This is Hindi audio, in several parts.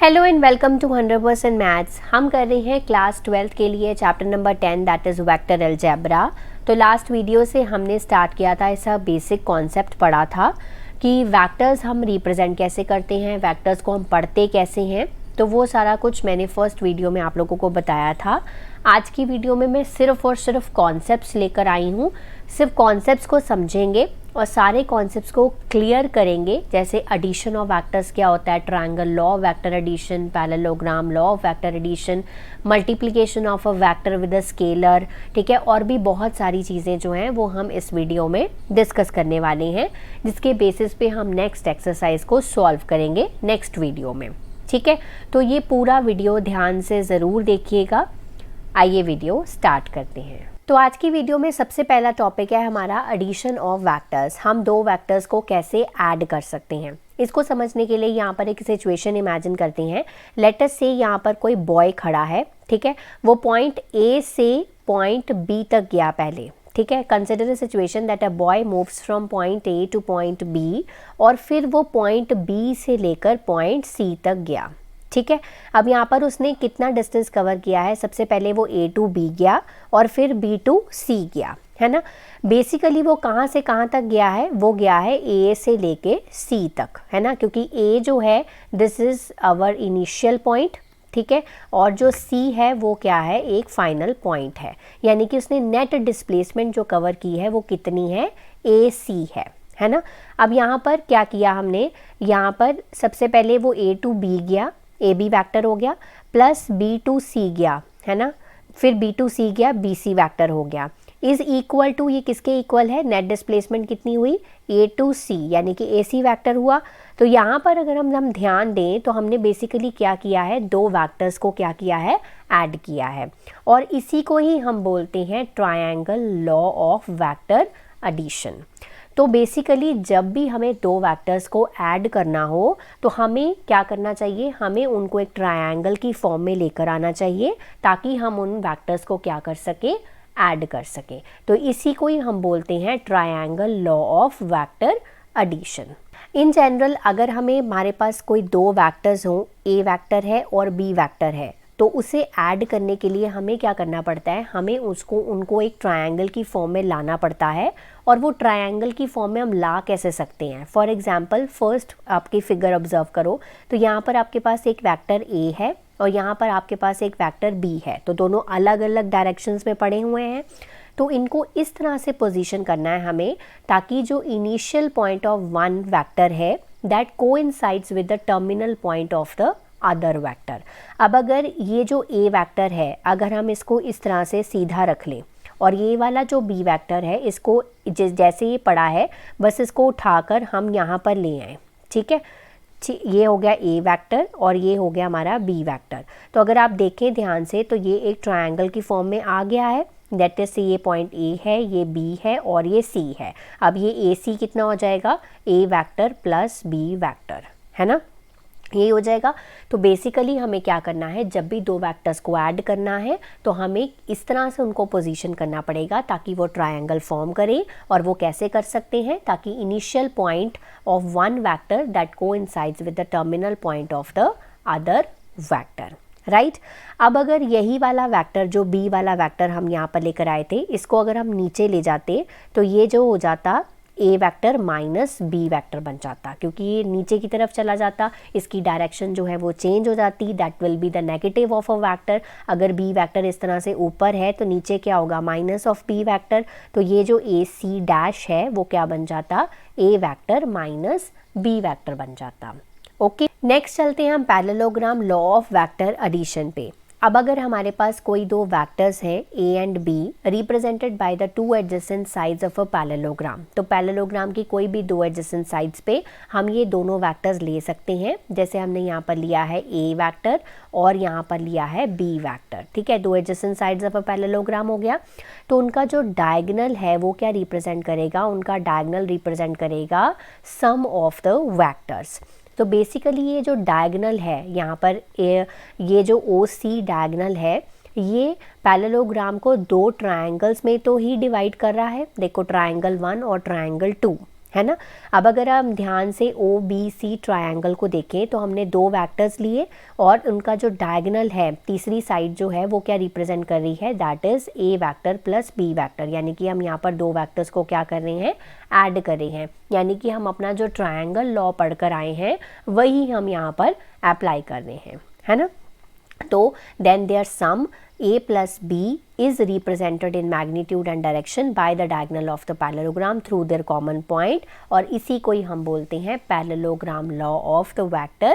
Hello and welcome to 100% maths. हम कर रहे हैं क्लास 12 के लिए chapter number 10 that is vector algebra. तो लास्ट वीडियो से हमने स्टार्ट किया था, ऐसा बेसिक कॉन्सेप्ट पढ़ा था कि वेक्टर्स हम रिप्रेजेंट कैसे करते हैं, वेक्टर्स को हम पढ़ते कैसे हैं। तो वो सारा कुछ मैंने फर्स्ट वीडियो में आप लोगों को बताया था। आज की वीडियो में मैं सिर्फ और सिर्फ कॉन्सेप्ट्स लेकर आई हूँ। सिर्फ कॉन्सेप्ट्स को समझेंगे और सारे कॉन्सेप्ट्स को क्लियर करेंगे, जैसे एडिशन ऑफ वेक्टर्स क्या होता है, triangle, law of vector addition, parallelogram, law of vector addition, multiplication of a vector with a scalar, ठीक है। और भी बहुत सारी चीज़ें जो हैं वो हम इस वीडियो में डिस्कस करने वाले हैं, जिसके बेसिस पे हम नेक्स्ट एक्सरसाइज को सॉल्व करेंगे नेक्स्ट वीडियो में, ठीक है। तो ये पूरा वीडियो ध्यान से ज़रूर देखिएगा। आइए वीडियो स्टार्ट करते हैं। तो आज की वीडियो में सबसे पहला टॉपिक है हमारा एडिशन ऑफ वेक्टर्स। हम दो वेक्टर्स को कैसे ऐड कर सकते हैं, इसको समझने के लिए यहाँ पर एक सिचुएशन इमेजिन करते हैं। लेट अस से यहाँ पर कोई बॉय खड़ा है, ठीक है। वो पॉइंट ए से पॉइंट बी तक गया पहले, ठीक है। Consider a situation that a boy moves from point A to point B, और फिर वो पॉइंट बी से लेकर पॉइंट सी तक गया, ठीक है। अब यहाँ पर उसने कितना डिस्टेंस कवर किया है, सबसे पहले वो ए टू बी गया और फिर बी टू सी गया, है ना। बेसिकली वो कहाँ से कहाँ तक गया है, वो गया है ए से लेके सी तक, है ना, क्योंकि ए जो है this is our initial point, ठीक है। और जो सी है वो क्या है, एक फाइनल पॉइंट है। यानी कि उसने नेट डिस्प्लेसमेंट जो कवर की है वो कितनी है, ए सी है ना। अब यहाँ पर क्या किया हमने, यहाँ पर सबसे पहले वो ए टू बी गया, ए बी वैक्टर हो गया, प्लस बी टू सी गया, है ना। फिर बी टू सी गया, बी सी वैक्टर हो गया। इज इक्वल टू, ये किसके इक्वल है, नेट डिस्प्लेसमेंट कितनी हुई, ए टू सी, यानी कि ए सी वैक्टर हुआ। तो यहाँ पर अगर हम ध्यान दें तो हमने बेसिकली क्या किया है, दो वैक्टर्स को क्या किया है, ऐड किया है। और इसी को ही हम बोलते हैं triangle law of vector addition. तो बेसिकली जब भी हमें दो वेक्टर्स को ऐड करना हो तो हमें क्या करना चाहिए, हमें उनको एक ट्रायंगल की फॉर्म में लेकर आना चाहिए, ताकि हम उन वेक्टर्स को क्या कर सके, ऐड कर सके। तो इसी को ही हम बोलते हैं triangle law of vector addition. In general अगर हमारे पास कोई दो वेक्टर्स हों, ए वेक्टर है और बी वेक्टर है, तो उसे ऐड करने के लिए हमें क्या करना पड़ता है, हमें उनको एक ट्रायंगल की फॉर्म में लाना पड़ता है। और वो ट्रायंगल की फॉर्म में हम ला कैसे सकते हैं, फॉर एग्जांपल फर्स्ट आपकी फिगर ऑब्जर्व करो। तो यहाँ पर आपके पास एक वेक्टर ए है और यहाँ पर आपके पास एक वेक्टर बी है, तो दोनों अलग अलग डायरेक्शंस में पड़े हुए हैं। तो इनको इस तरह से पोजीशन करना है हमें, ताकि जो initial point of one vector है that coincides with the terminal point of the other vector. अब अगर ये जो ए वेक्टर है, अगर हम इसको इस तरह से सीधा रख लें और ये वाला जो बी वेक्टर है इसको जैसे ये पड़ा है बस इसको उठाकर हम यहाँ पर ले आए, ठीक है। ये हो गया ए वेक्टर और ये हो गया हमारा बी वेक्टर। तो अगर आप देखें ध्यान से तो ये एक ट्रायंगल की फॉर्म में आ गया है। दैट इज ये पॉइंट ए है, ये बी है और ये सी है। अब ये ए सी कितना हो जाएगा, ए वेक्टर प्लस बी वेक्टर, है ना, ये हो जाएगा। तो बेसिकली हमें क्या करना है, जब भी दो वेक्टर्स को ऐड करना है तो हमें इस तरह से उनको पोजीशन करना पड़ेगा ताकि वो ट्रायंगल फॉर्म करें। और वो कैसे कर सकते हैं, ताकि initial point of one vector that coincides with the terminal point of the other vector, right. अब अगर यही वाला वेक्टर, जो बी वाला वेक्टर हम यहाँ पर लेकर आए थे, इसको अगर हम नीचे ले जाते तो ये जो हो जाता A vector minus B vector बन जाता, क्योंकि ये नीचे की तरफ चला जाता, इसकी डायरेक्शन जो है वो चेंज हो जाती। That will be the negative of a vector. अगर बी वेक्टर इस तरह से ऊपर है तो नीचे क्या होगा, माइनस ऑफ बी वेक्टर। तो ये जो ए सी डैश है वो क्या बन जाता, A vector minus B vector बन जाता। ओके, नेक्स्ट चलते हैं हम parallelogram law of vector addition पे। अब अगर हमारे पास कोई दो वेक्टर्स हैं A and B represented by the two adjacent sides of a parallelogram, तो पैरेललोग्राम की कोई भी दो एडजेसेंट साइड्स पे हम ये दोनों वेक्टर्स ले सकते हैं। जैसे हमने यहाँ पर लिया है ए वेक्टर और यहाँ पर लिया है बी वेक्टर, ठीक है। दो adjacent sides of a parallelogram हो गया। तो उनका जो डायगोनल है वो क्या रिप्रेजेंट करेगा, उनका डायगोनल रिप्रेजेंट करेगा सम ऑफ द वेक्टर्स। तो बेसिकली ये जो डायगोनल है यहाँ पर, ये जो ओ सी डायगोनल है, ये पैरेललोग्राम को दो ट्रायंगल्स में तो ही डिवाइड कर रहा है। देखो ट्रायंगल 1 और ट्रायंगल 2, है ना। अब अगर हम ध्यान से ओ बी सी ट्रायंगल को देखें तो हमने दो वेक्टर्स लिए और उनका जो डायगोनल है तीसरी साइड जो है वो क्या रिप्रेजेंट कर रही है, that is A vector plus B vector, यानी कि हम यहाँ पर दो वेक्टर्स को क्या कर रहे हैं, ऐड कर रहे हैं, यानी कि हम अपना जो ट्रायंगल लॉ पढ़कर आए हैं वही हम यहाँ पर अप्लाई कर रहे हैं, है ना। तो then their sum a plus b is represented in magnitude and direction by the diagonal of the parallelogram through their common point, और इसी को ही हम बोलते हैं parallelogram law of the vector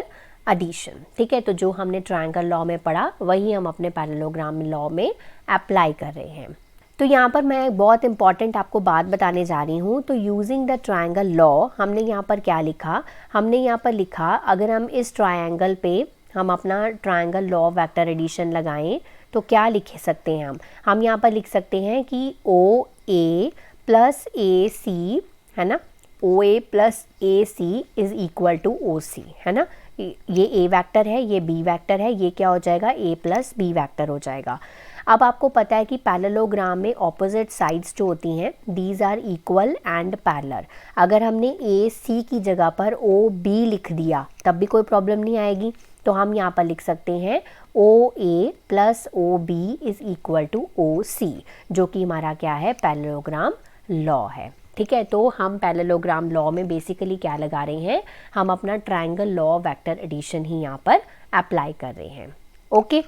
addition। ठीक है, तो जो हमने ट्रायंगल लॉ में पढ़ा वही हम अपने पैरेललोग्राम लॉ में अप्लाई कर रहे हैं। तो यहाँ पर मैं बहुत इंपॉर्टेंट आपको बात बताने जा रही हूँ। तो यूजिंग द ट्रायंगल लॉ हमने यहाँ पर क्या लिखा, हमने यहाँ पर लिखा अगर हम इस ट्रायंगल पे हम अपना triangle law of vector addition लगाएं तो क्या लिख सकते हैं हम यहाँ पर लिख सकते हैं कि ओ ए प्लस ए सी, है ना, O A plus A C is equal to O C, है ना। ये ए वेक्टर है, ये बी वेक्टर है, ये क्या हो जाएगा, ए प्लस बी वेक्टर हो जाएगा। अब आपको पता है कि पैरेललोग्राम में ऑपोजिट साइड्स जो होती हैं these are equal and parallel. अगर हमने ए सी की जगह पर ओ बी लिख दिया तब भी कोई प्रॉब्लम नहीं आएगी। तो हम यहाँ पर लिख सकते हैं O A plus O B is equal to O C, जो कि हमारा क्या है, पैरेललोग्राम लॉ है। ठीक है, तो हम पैरेललोग्राम लॉ में बेसिकली क्या लगा रहे हैं, हम अपना triangle law of vector addition ही यहाँ पर अप्लाई कर रहे हैं। ओके,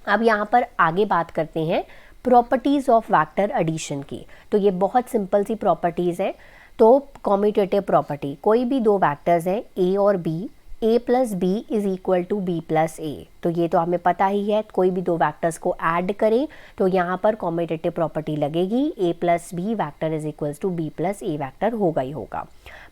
अब यहाँ पर आगे बात करते हैं प्रॉपर्टीज़ ऑफ वेक्टर एडिशन की। तो ये बहुत सिंपल सी प्रॉपर्टीज़ है। तो कॉम्यूटेटिव प्रॉपर्टी, कोई भी दो वेक्टर्स हैं ए और B, a plus B is equal to B plus A, तो ये तो हमें पता ही है। कोई भी दो वेक्टर्स को ऐड करें तो यहाँ पर कॉम्यूटेटिव प्रॉपर्टी लगेगी, a plus B vector is equals to B plus A vector होगा ही होगा।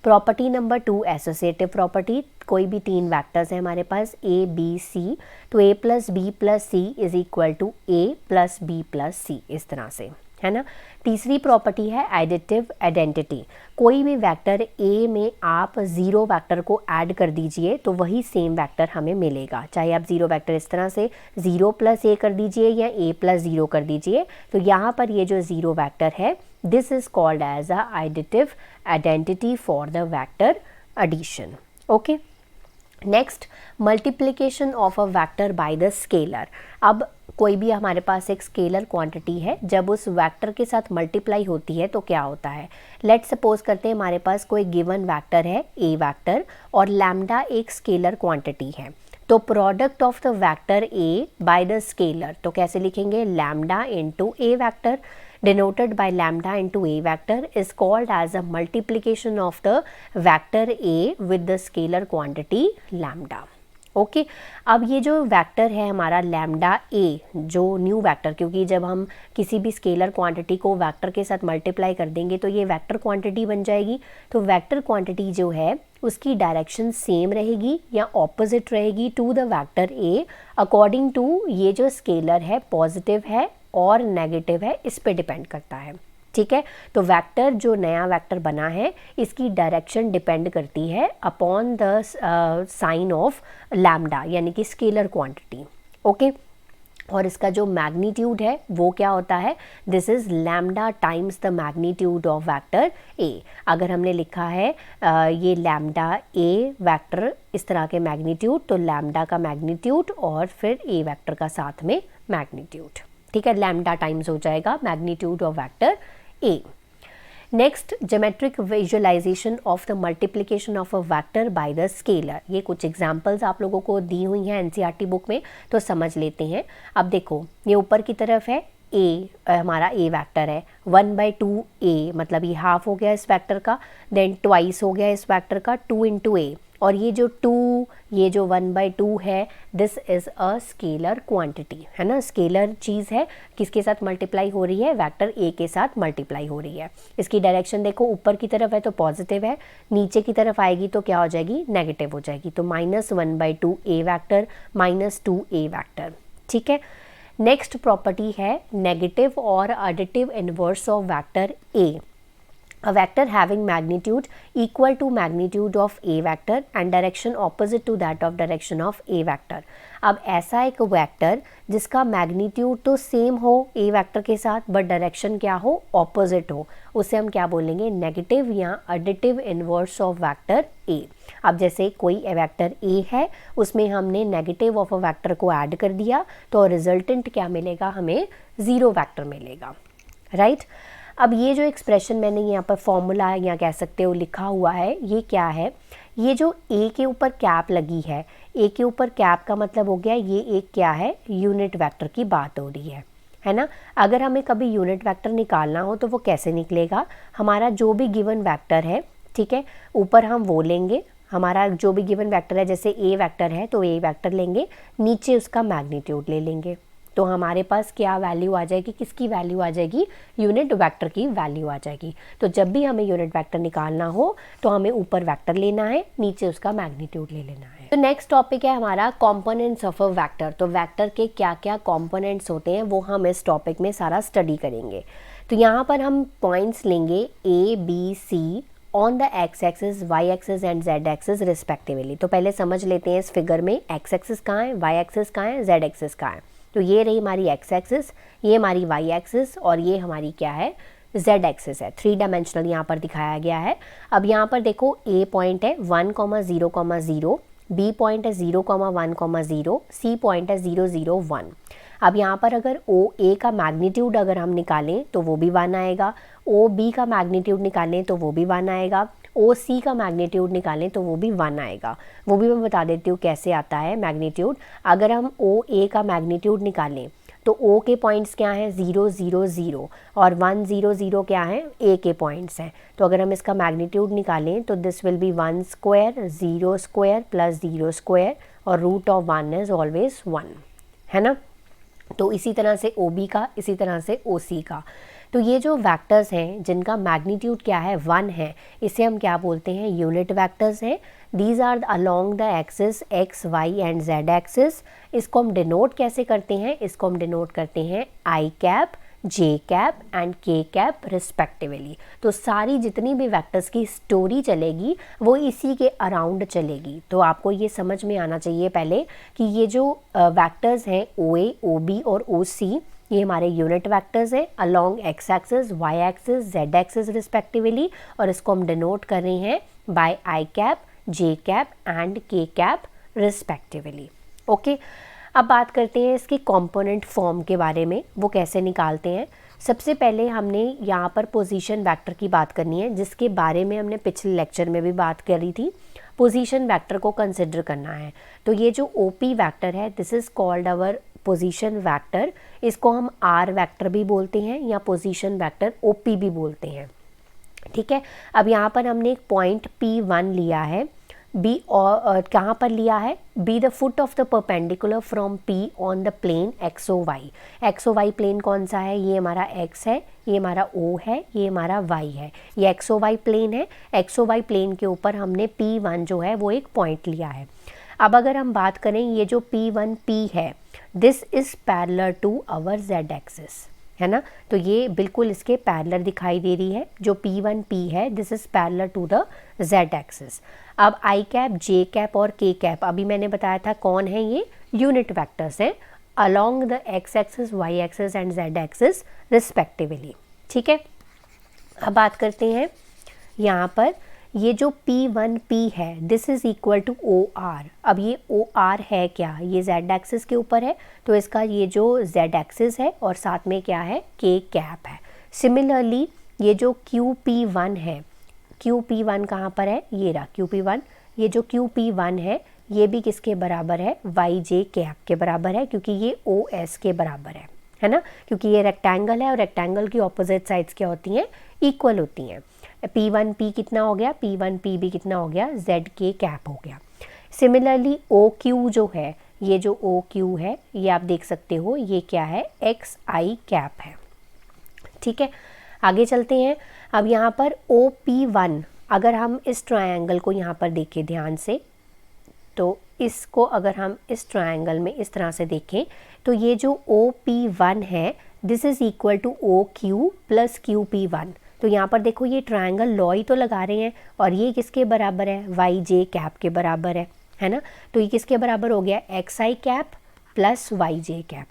प्रॉपर्टी नंबर 2 एसोसिएटिव प्रॉपर्टी, कोई भी तीन वेक्टर्स हैं हमारे पास a b c, तो a plus B plus C is equal to a plus B plus C, इस तरह से, है ना। तीसरी प्रॉपर्टी है एडिटिव आइडेंटिटी, कोई भी वेक्टर ए में आप ज़ीरो वेक्टर को ऐड कर दीजिए तो वही सेम वेक्टर हमें मिलेगा, चाहे आप ज़ीरो वेक्टर इस तरह से 0 प्लस ए कर दीजिए या a प्लस 0 कर दीजिए। तो यहाँ पर ये जो ज़ीरो वेक्टर है this is called as a additive identity for the vector addition. Okay, next multiplication of a vector by the scalar. अब कोई भी हमारे पास एक स्केलर क्वांटिटी है, जब उस वेक्टर के साथ मल्टीप्लाई होती है तो क्या होता है, लेट्स सपोज करते हैं हमारे पास कोई गिवन वेक्टर है ए वेक्टर और लैम्डा एक स्केलर क्वांटिटी है। तो product of the vector A bye the scalar, तो कैसे लिखेंगे, lambda into A vector denoted by lambda into a vector is called as a multiplication of the vector a with the scalar quantity lambda। Okay, अब ये जो वेक्टर है हमारा लैम्डा ए, जो न्यू वेक्टर, क्योंकि जब हम किसी भी स्केलर क्वांटिटी को वेक्टर के साथ मल्टीप्लाई कर देंगे तो ये वेक्टर क्वांटिटी बन जाएगी। तो वेक्टर क्वांटिटी जो है उसकी डायरेक्शन सेम रहेगी या ऑपोजिट रहेगी to the vector A, according to ये जो स्केलर है पॉजिटिव है और नेगेटिव है, इस पे डिपेंड करता है। ठीक है, तो वेक्टर जो नया वेक्टर बना है इसकी डायरेक्शन डिपेंड करती है upon the sign of lambda, यानी कि स्केलर क्वांटिटी। ओके, और इसका जो मैग्नीट्यूड है वो क्या होता है, this is lambda times the magnitude of vector ए। अगर हमने लिखा है ये लैम्डा ए वेक्टर इस तरह के मैग्नीट्यूड, तो लैम्डा का मैग्नीट्यूड और फिर ए वेक्टर का साथ में मैग्नीट्यूड। ठीक है, लैम्डा टाइम्स हो जाएगा magnitude of vector A. Next, geometric visualisation of the multiplication of a vector by the scalar. ये कुछ एग्जांपल्स आप लोगों को दी हुई हैं एनसीईआरटी बुक में, तो समझ लेते हैं। अब देखो, ये ऊपर की तरफ है ए, हमारा ए वेक्टर है 1/2 ए, मतलब ये हाफ हो गया इस वेक्टर का, देन ट्वाइस हो गया इस वेक्टर का 2 इंटू ए, और ये जो 2, ये जो 1/2 है this is a scalar quantity, है ना। स्केलर चीज़ है, किसके साथ मल्टीप्लाई हो रही है, वेक्टर ए के साथ मल्टीप्लाई हो रही है। इसकी डायरेक्शन देखो, ऊपर की तरफ है तो पॉजिटिव है, नीचे की तरफ आएगी तो क्या हो जाएगी, नेगेटिव हो जाएगी। तो -1/2 ए वेक्टर -2 ए वेक्टर। ठीक है, नेक्स्ट प्रॉपर्टी है नेगेटिव और additive inverse of vector A. a vector having magnitude equal to magnitude of a vector and direction opposite to that of direction of a vector। अब ऐसा एक वेक्टर जिसका मैग्नीट्यूड तो सेम हो ए वेक्टर के साथ बट डायरेक्शन क्या हो, ऑपोजिट हो, उसे हम क्या बोलेंगे, नेगेटिव या एडिटिव इनवर्स ऑफ वेक्टर ए। अब जैसे कोई वेक्टर ए है, उसमें हमने नेगेटिव ऑफ अ वेक्टर को ऐड कर दिया तो रिजल्टेंट क्या मिलेगा, हमें ज़ीरो वेक्टर मिलेगा, राइट। अब ये जो एक्सप्रेशन मैंने यहाँ पर फॉर्मूला या कह सकते हो लिखा हुआ है, ये क्या है, ये जो ए के ऊपर कैप लगी है, ए के ऊपर कैप का मतलब हो गया ये एक क्या है, यूनिट वेक्टर की बात हो रही है ना। अगर हमें कभी यूनिट वेक्टर निकालना हो तो वो कैसे निकलेगा, हमारा जो भी गिवन वेक्टर है, ठीक है, ऊपर हम वो लेंगे, हमारा जो भी गिवन वेक्टर है, जैसे ए वेक्टर है तो ए वेक्टर लेंगे, नीचे उसका मैग्नीट्यूड ले लेंगे, तो हमारे पास क्या वैल्यू आ जाएगी, किसकी वैल्यू आ जाएगी, यूनिट वेक्टर की वैल्यू आ जाएगी। तो जब भी हमें यूनिट वेक्टर निकालना हो तो हमें ऊपर वेक्टर लेना है, नीचे उसका मैग्नीट्यूड ले लेना है। तो नेक्स्ट टॉपिक है हमारा कंपोनेंट्स ऑफ अ वेक्टर। तो वेक्टर के क्या क्या कंपोनेंट्स होते हैं वो हम इस टॉपिक में सारा स्टडी करेंगे। तो यहाँ पर हम पॉइंट्स लेंगे A B C on the X axis, Y axis and Z axis respectively. तो पहले समझ लेते हैं इस फिगर में एक्स एक्सिस कहाँ है, वाई एक्सिस कहाँ है, जेड एक्सिस कहाँ है। तो ये रही हमारी एक्स एक्सिस, ये हमारी वाई एक्सिस और ये हमारी क्या है, जेड एक्सिस है। 3 डायमेंशनल यहाँ पर दिखाया गया है। अब यहाँ पर देखो ए पॉइंट है 1,0,0, बी पॉइंट है 0,1,0, सी पॉइंट है 0,0,1। अब यहाँ पर अगर ओ ए का मैग्नीट्यूड अगर हम निकालें तो वो भी 1 आएगा, ओ बी का मैग्नीट्यूड निकालें तो वो भी 1 आएगा, ओ सी का मैग्नीट्यूड निकालें तो वो भी 1 आएगा। वो भी मैं बता देती हूँ कैसे आता है मैग्नीट्यूड। अगर हम ओ ए का मैग्नीट्यूड निकालें तो ओ के पॉइंट्स क्या हैं, 0, 0, 0 और 1, 0, 0 क्या है, ए के पॉइंट्स हैं। तो अगर हम इसका मैग्नीट्यूड निकालें तो this will be 1 square 0 square plus 0 square और रूट ऑफ 1 इज़ ऑलवेज 1, है ना। तो इसी तरह से ओ बी का, इसी तरह से ओ सी का। तो ये जो वेक्टर्स हैं जिनका मैग्नीट्यूड क्या है, 1 है, इसे हम क्या बोलते हैं, यूनिट वेक्टर्स हैं। These are along the axis X Y and Z axis. इसको हम डिनोट कैसे करते हैं, इसको हम डिनोट करते हैं आई cap, J cap and K cap respectively. तो सारी जितनी भी वेक्टर्स की स्टोरी चलेगी वो इसी के अराउंड चलेगी। तो आपको ये समझ में आना चाहिए पहले कि ये जो वेक्टर्स हैं ओ ए, ओ बी और ओ सी, ये हमारे यूनिट वेक्टर्स हैं along X axis, Y axis, Z axis respectively, और इसको हम डिनोट कर रहे हैं by I cap, J cap and K cap respectively. Okay, अब बात करते हैं इसके कंपोनेंट फॉर्म के बारे में, वो कैसे निकालते हैं। सबसे पहले हमने यहाँ पर पोजीशन वेक्टर की बात करनी है, जिसके बारे में हमने पिछले लेक्चर में भी बात करी थी। पोजीशन वेक्टर को कंसिडर करना है। तो ये जो ओपी वेक्टर है, this is called our position vector. इसको हम आर वेक्टर भी बोलते हैं या पोजीशन वेक्टर ओपी भी बोलते हैं, ठीक है। अब यहाँ पर हमने एक पॉइंट P1 लिया है, बी और कहाँ पर लिया है, be the foot of the perpendicular from P on the plane X O Y. X O Y plane कौन सा है, ये हमारा x है, ये हमारा O है, ये हमारा y है, ये एक्स ओ वाई प्लेन है। एक्स ओ वाई प्लेन के ऊपर हमने P1 जो है वो एक पॉइंट लिया है। अब अगर हम बात करें ये जो P1P है, this is parallel to our Z axis, है ना। तो ये बिल्कुल इसके पैरेलल दिखाई दे रही है। जो P1P है this is parallel to the Z axis. अब आई कैप, जे कैप और के कैप अभी मैंने बताया था कौन है, ये यूनिट वेक्टर्स हैं along the X axis, Y axis and Z axis respectively, ठीक है। अब बात करते हैं यहाँ पर ये जो P1P है this is equal to OR। अब ये OR है क्या, ये Z एक्सिस के ऊपर है, तो इसका ये जो Z एक्सिस है और साथ में क्या है, K कैप है। सिमिलरली ये जो QP1 है, QP1 कहाँ पर है, ये रहा QP1। ये जो QP1 है ये भी किसके बराबर है, YJ कैप के बराबर है, क्योंकि ये OS के बराबर है ना। क्योंकि ये रेक्टेंगल है और रेक्टेंगल की ऑपोजिट साइड्स क्या होती हैं, इक्वल होती हैं। P1P कितना हो गया, P1P भी कितना हो गया, ZK कैप हो गया। सिमिलरली OQ जो है, ये जो OQ है ये आप देख सकते हो ये क्या है, XI कैप है, ठीक है। आगे चलते हैं। अब यहाँ पर OP1, अगर हम इस ट्रायंगल को यहाँ पर देखें ध्यान से, तो इसको अगर हम इस ट्रायंगल में इस तरह से देखें तो ये जो OP1 है this is equal to OQ plus QP1। तो यहाँ पर देखो ये ट्रायंगल लॉ ही तो लगा रहे हैं, और ये किसके बराबर है, वाई जे कैप के बराबर है ना। तो ये किसके बराबर हो गया, X I cap plus Y J cap,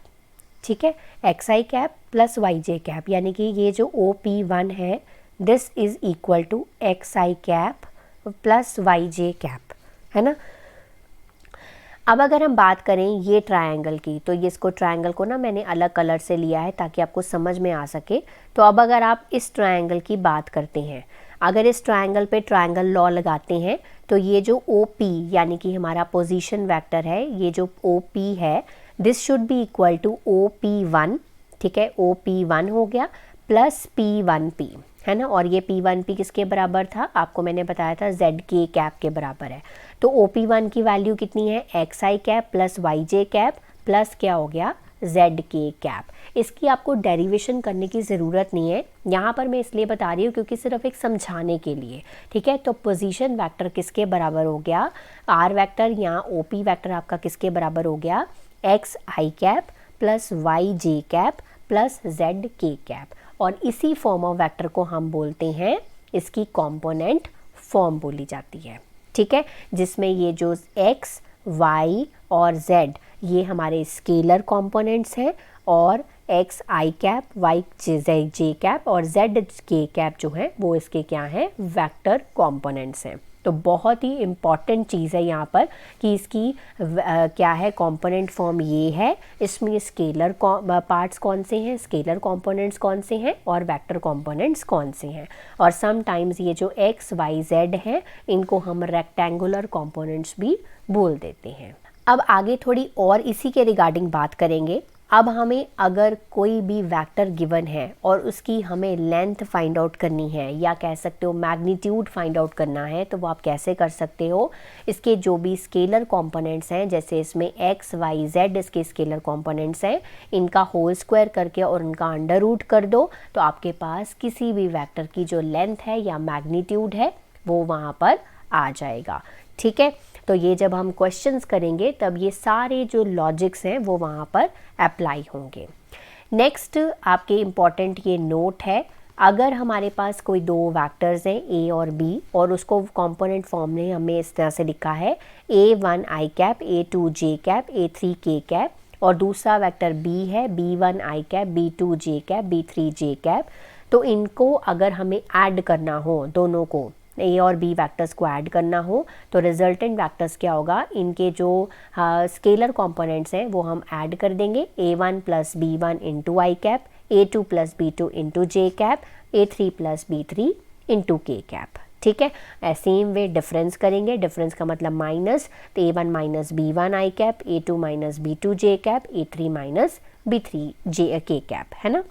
ठीक है, X I cap plus Y J cap, यानी कि ये जो OP1 है this is equal to X I cap plus Y J cap, है ना। अब अगर हम बात करें ये ट्रायंगल की, तो ये इसको ट्रायंगल को ना मैंने अलग कलर से लिया है ताकि आपको समझ में आ सके। तो अब अगर आप इस ट्रायंगल की बात करते हैं, अगर इस ट्रायंगल पे ट्रायंगल लॉ लगाते हैं, तो ये जो OP यानी कि हमारा पोजीशन वेक्टर है, ये जो OP है this should be equal to OP1, ठीक है, OP1 हो गया प्लस P1P, है ना। और ये P1P किसके बराबर था, आपको मैंने बताया था ZK कैप के बराबर है। तो OP1 की वैल्यू कितनी है, X I cap plus Y J cap plus क्या हो गया, ZK कैप। इसकी आपको डेरिवेशन करने की ज़रूरत नहीं है, यहाँ पर मैं इसलिए बता रही हूँ क्योंकि सिर्फ एक समझाने के लिए, ठीक है। तो पोजीशन वेक्टर किसके बराबर हो गया, R वेक्टर, यहाँ OP वेक्टर आपका किसके बराबर हो गया, X I cap plus Y J cap plus ZK cap. और इसी फॉर्म ऑफ वेक्टर को हम बोलते हैं, इसकी कॉम्पोनेंट फॉर्म बोली जाती है, ठीक है, जिसमें ये जो x, y और z ये हमारे स्केलर कॉम्पोनेंट्स हैं, और x आई कैप, y जे कैप और z के कैप जो है वो इसके क्या हैं, वेक्टर कॉम्पोनेंट्स हैं। तो बहुत ही इम्पॉर्टेंट चीज़ है यहाँ पर कि इसकी क्या है, कंपोनेंट फॉर्म ये है, इसमें स्केलर पार्ट्स कौन से हैं, स्केलर कंपोनेंट्स कौन से हैं और वेक्टर कंपोनेंट्स कौन से हैं। और समटाइम्स ये जो x, y, z हैं इनको हम रेक्टेंगुलर कंपोनेंट्स भी बोल देते हैं। अब आगे थोड़ी और इसी के रिगार्डिंग बात करेंगे। अब हमें अगर कोई भी वेक्टर गिवन है और उसकी हमें लेंथ फाइंड आउट करनी है, या कह सकते हो मैग्नीट्यूड फाइंड आउट करना है, तो वो आप कैसे कर सकते हो, इसके जो भी स्केलर कंपोनेंट्स हैं, जैसे इसमें x, y, z इसके स्केलर कंपोनेंट्स हैं, इनका होल स्क्वायर करके और उनका अंडर रूट कर दो, तो आपके पास किसी भी वेक्टर की जो लेंथ है या मैग्नीट्यूड है वो वहाँ पर आ जाएगा, ठीक है। तो ये जब हम क्वेश्चंस करेंगे तब ये सारे जो लॉजिक्स हैं वो वहाँ पर अप्लाई होंगे। नेक्स्ट आपके इम्पॉर्टेंट ये नोट है, अगर हमारे पास कोई दो वेक्टर्स हैं A और B और उसको कंपोनेंट फॉर्म में हमें इस तरह से लिखा है A1 i cap, A2 j cap, A3 k cap, और दूसरा वेक्टर B है B1 i cap, B2 j cap, B3 j cap, तो इनको अगर हमें ऐड करना हो, दोनों को A और B वेक्टर्स को ऐड करना हो, तो रिजल्टेंट वेक्टर्स क्या होगा, इनके जो स्केलर कंपोनेंट्स हैं वो हम ऐड कर देंगे, A1 plus B1 into I cap, A2 plus B2 into J cap, A3 plus B3 into K cap, ठीक है। सेम वे डिफरेंस करेंगे, डिफरेंस का मतलब माइनस, तो A1 minus B1 I cap, A2 minus B2 J cap, A3 minus B3 J K cap, है ना।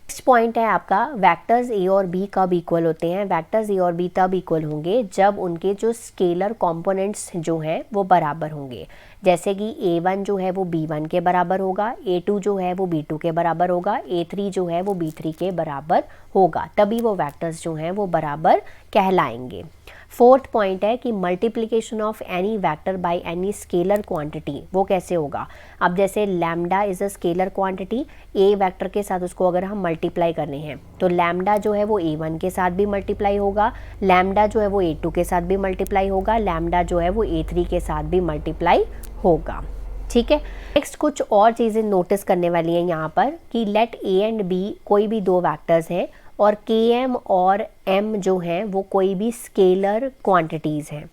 नेक्स्ट पॉइंट है आपका, वेक्टर्स A और B कब इक्वल होते हैं, वेक्टर्स A और B तब इक्वल होंगे जब उनके जो स्केलर कंपोनेंट्स जो हैं वो बराबर होंगे। जैसे कि A1 जो है वो B1 के बराबर होगा, A2 जो है वो B2 के बराबर होगा, A3 जो है वो B3 के बराबर होगा, तभी वो वेक्टर्स जो हैं वो बराबर कहलाएंगे। फोर्थ पॉइंट है कि multiplication of any vector by any scalar quantity, वो कैसे होगा। अब जैसे lambda is a scalar quantity, A vector के साथ उसको अगर हम मल्टीप्लाई करने हैं तो लैम्डा जो है वो A1 के साथ भी मल्टीप्लाई होगा, लैम्डा जो है वो A2 के साथ भी मल्टीप्लाई होगा, लैम्डा जो है वो A3 के साथ भी मल्टीप्लाई होगा, ठीक है। नेक्स्ट कुछ और चीज़ें नोटिस करने वाली हैं यहाँ पर कि लेट A एंड B कोई भी दो वेक्टर्स हैं और Km और M जो हैं वो कोई भी स्केलर क्वांटिटीज़ हैं,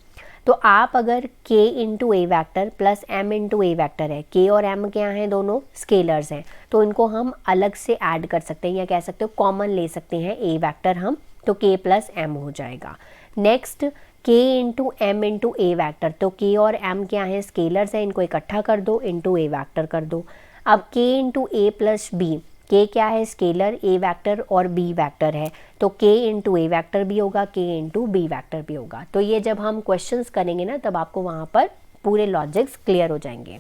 तो आप अगर K इंटू ए वैक्टर प्लस M इंटू ए वैक्टर है, K और M क्या हैं, दोनों स्केलर्स हैं, तो इनको हम अलग से ऐड कर सकते हैं या कह सकते हो कॉमन ले सकते हैं ए वैक्टर हम, तो K प्लस M हो जाएगा। Next K into M into ए वैक्टर, तो K और M क्या हैं, स्केलर्स हैं, इनको इकट्ठा कर दो, इंटू ए वैक्टर कर दो। अब K इंटू ए प्लस B, K क्या है, स्केलर, A वेक्टर और B वेक्टर है, तो K इंटू ए वैक्टर भी होगा, K इंटू B वेक्टर भी होगा। तो ये जब हम क्वेश्चंस करेंगे ना तब आपको वहाँ पर पूरे लॉजिक्स क्लियर हो जाएंगे।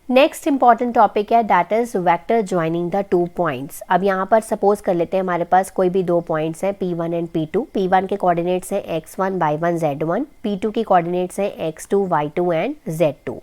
नेक्स्ट इंपॉर्टेंट टॉपिक है that is vector joining the two points. अब यहाँ पर सपोज कर लेते हैं हमारे पास कोई भी दो पॉइंट्स हैं P1 एंड P2, P1 के कोऑर्डिनेट्स हैं x1 y1 z1, P2 के कोऑर्डिनेट्स हैं x2 y2 एंड z2।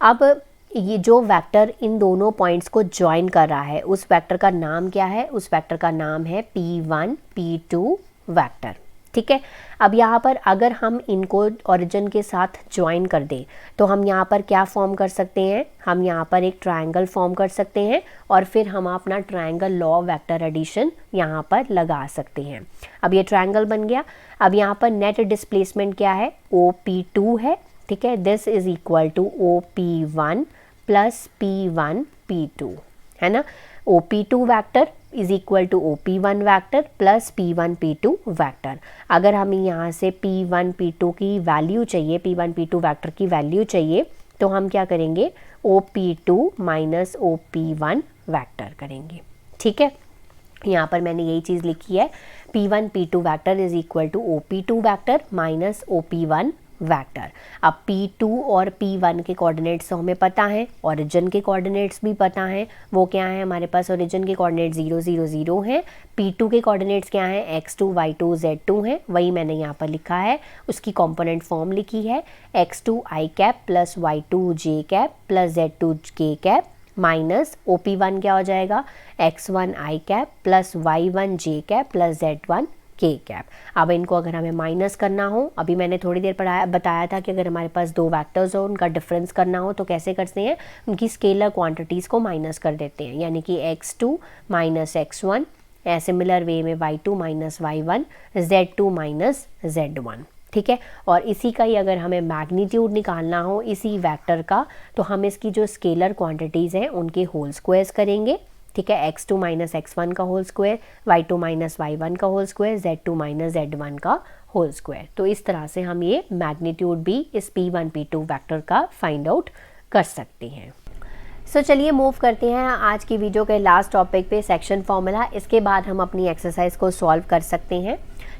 अब ये जो वेक्टर इन दोनों पॉइंट्स को ज्वाइन कर रहा है उस वेक्टर का नाम क्या है, उस वेक्टर का नाम है P1 P2 वेक्टर। ठीक है, अब यहाँ पर अगर हम इनको ओरिजिन के साथ ज्वाइन कर दें तो हम यहाँ पर क्या फॉर्म कर सकते हैं, हम यहाँ पर एक ट्रायंगल फॉर्म कर सकते हैं और फिर हम अपना triangle law of vector addition यहाँ पर लगा सकते हैं। अब ये ट्रायंगल बन गया। अब यहाँ पर नेट डिस्प्लेसमेंट क्या है, OP2 है। ठीक है, this is equal to OP1 plus P1 P2, है ना। OP2 vector is equal to OP1 vector plus P1 P2 vector. अगर हमें यहाँ से P1 P2 की वैल्यू चाहिए, P1 P2 वैक्टर की वैल्यू चाहिए, तो हम क्या करेंगे, OP2 माइनस OP1 वैक्टर करेंगे। ठीक है, यहाँ पर मैंने यही चीज़ लिखी है, P1 P2 vector is equal to OP2 vector minus OP1 vector. अब P2 और P1 के कोऑर्डिनेट्स तो हमें पता है, ओरिजिन के कोऑर्डिनेट्स भी पता हैं। वो क्या है, हमारे पास ओरिजिन के कोऑर्डिनेट 0 0 0 हैं। P2 के कोऑर्डिनेट्स क्या हैं, x2 y2 z2 हैं। वही मैंने यहाँ पर लिखा है, उसकी कंपोनेंट फॉर्म लिखी है, x2 i cap plus y2 j cap plus z2 k cap minus OP1 क्या हो जाएगा, x1 i cap plus y1 j cap plus z1 k cap. अब इनको अगर हमें माइनस करना हो, अभी मैंने थोड़ी देर बताया था कि अगर हमारे पास दो वैक्टर्स हो, उनका डिफरेंस करना हो तो कैसे करते हैं, उनकी स्केलर क्वांटिटीज़ को माइनस कर देते हैं, यानी कि x2 minus x1, similar way में y2 minus y1, z2 minus z1। ठीक है, और इसी का ही अगर हमें मैग्नीट्यूड निकालना हो इसी वेक्टर का, तो हम इसकी जो स्केलर क्वांटिटीज़ हैं उनके होल स्क्वायर्स करेंगे। ठीक है, x2 माइनस x1 का whole square, y2 minus y1 का whole square, z2 minus z1 का होल स्क्वायर। तो इस तरह से हम ये मैग्नीट्यूड भी इस P1 P2 वेक्टर का फाइंड आउट कर सकते हैं। सो चलिए मूव करते हैं आज की वीडियो के लास्ट टॉपिक पे, सेक्शन फॉर्मूला। इसके बाद हम अपनी एक्सरसाइज को सॉल्व कर सकते हैं।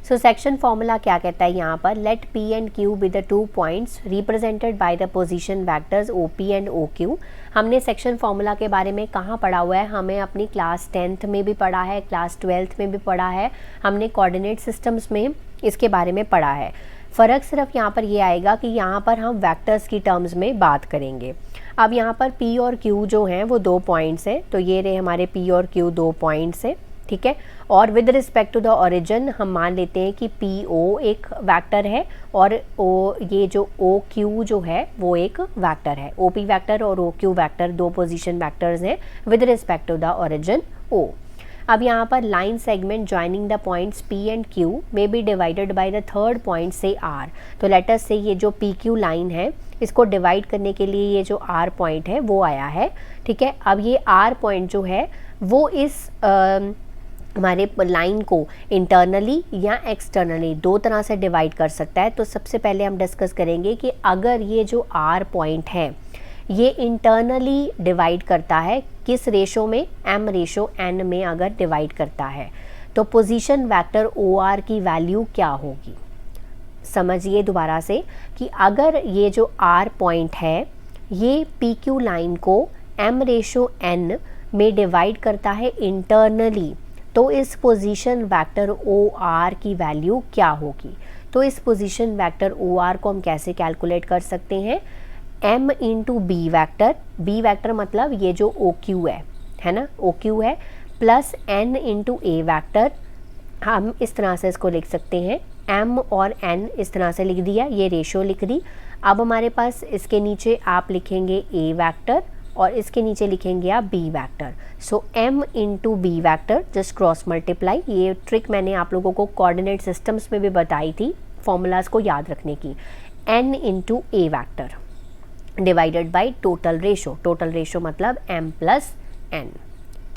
सो सेक्शन फॉर्मूला क्या कहता है यहाँ पर, let P and Q be the 2 points represented by the position vectors OP and OQ। हमने सेक्शन फॉर्मूला के बारे में कहाँ पढ़ा हुआ है, हमें अपनी क्लास 10th में भी पढ़ा है, क्लास 12th में भी पढ़ा है, हमने कोऑर्डिनेट सिस्टम्स में इसके बारे में पढ़ा है। फ़र्क सिर्फ यहाँ पर ये आएगा कि यहाँ पर हम वेक्टर्स की टर्म्स में बात करेंगे। अब यहाँ पर P और Q जो हैं वो 2 पॉइंट्स हैं, तो ये रहे हमारे P और Q 2 पॉइंट्स हैं। ठीक है, और with respect to the origin हम मान लेते हैं कि PO एक वेक्टर है और ये जो OQ जो है वो एक वेक्टर है। OP वेक्टर और OQ वेक्टर 2 पोजीशन वेक्टर्स हैं with respect to the origin O। अब यहाँ पर line segment joining the points P and Q may be divided by the third point say R। तो लेट अस से ये जो PQ लाइन है इसको डिवाइड करने के लिए ये जो R पॉइंट है वो आया है। ठीक है, अब ये R पॉइंट जो है वो इस हमारे लाइन को इंटरनली या एक्सटर्नली 2 तरह से डिवाइड कर सकता है। तो सबसे पहले हम डिस्कस करेंगे कि अगर ये जो R पॉइंट है ये इंटरनली डिवाइड करता है किस रेशो में, M रेशो N में अगर डिवाइड करता है तो पोजीशन वेक्टर OR की वैल्यू क्या होगी। समझिए दोबारा से कि अगर ये जो R पॉइंट है ये PQ लाइन को M रेशो N में डिवाइड करता है इंटरनली, तो इस पोजीशन वेक्टर OR की वैल्यू क्या होगी। तो इस पोजीशन वेक्टर OR को हम कैसे कैलकुलेट कर सकते हैं, M into B vector, B vector मतलब ये जो OQ है ना, OQ है, plus N into A vector. हम इस तरह से इसको लिख सकते हैं, M और N इस तरह से लिख दिया, ये रेशो लिख दी। अब हमारे पास इसके नीचे आप लिखेंगे A वेक्टर और इसके नीचे लिखेंगे आप B वेक्टर। सो M into B vector just cross multiply. ये ट्रिक मैंने आप लोगों को कोऑर्डिनेट सिस्टम्स में भी बताई थी फॉर्मूलाज को याद रखने की। N into A vector divided by total ratio, total ratio मतलब M प्लस N।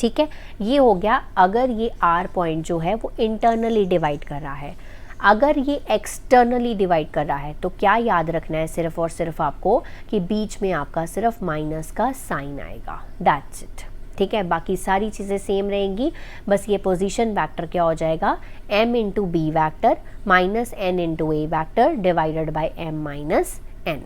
ठीक है, ये हो गया अगर ये R पॉइंट जो है वो इंटरनली डिवाइड कर रहा है। अगर ये एक्सटर्नली डिवाइड कर रहा है तो क्या याद रखना है सिर्फ और सिर्फ आपको कि बीच में आपका सिर्फ माइनस का साइन आएगा, दैट्स इट। ठीक है, बाकी सारी चीज़ें सेम रहेंगी, बस ये पोजीशन वेक्टर क्या हो जाएगा, M into B vector minus N into A vector divided by M minus N।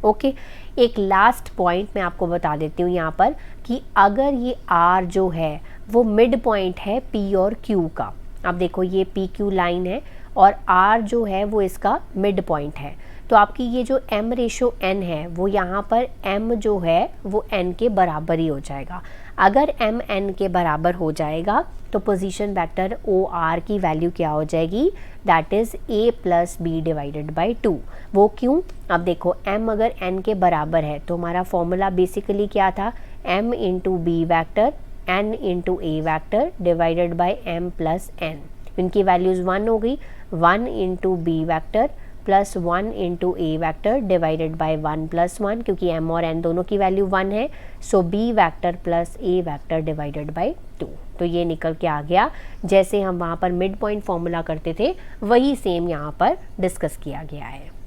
Okay, एक लास्ट पॉइंट मैं आपको बता देती हूँ यहाँ पर कि अगर ये R जो है वो मिड पॉइंट है P और Q का। अब देखो ये PQ लाइन है और R जो है वो इसका मिड पॉइंट है, तो आपकी ये जो M रेशो N है वो यहाँ पर M जो है वो N के बराबर ही हो जाएगा। अगर m n के बराबर हो जाएगा तो पोजीशन वेक्टर OR की वैल्यू क्या हो जाएगी, that is a plus b divided by 2। वो क्यों, अब देखो m अगर n के बराबर है तो हमारा फॉर्मूला बेसिकली क्या था, m into b vector n into A vector divided by m plus n। इनकी वैल्यूज़ 1 हो गई, 1 into b vector plus 1 into A vector divided by 1 plus 1, क्योंकि m और n दोनों की वैल्यू 1 है, so B vector plus A vector divided by 2। तो ये निकल के आ गया, जैसे हम वहाँ पर मिड पॉइंट फॉर्मूला करते थे वही सेम यहाँ पर डिस्कस किया गया है।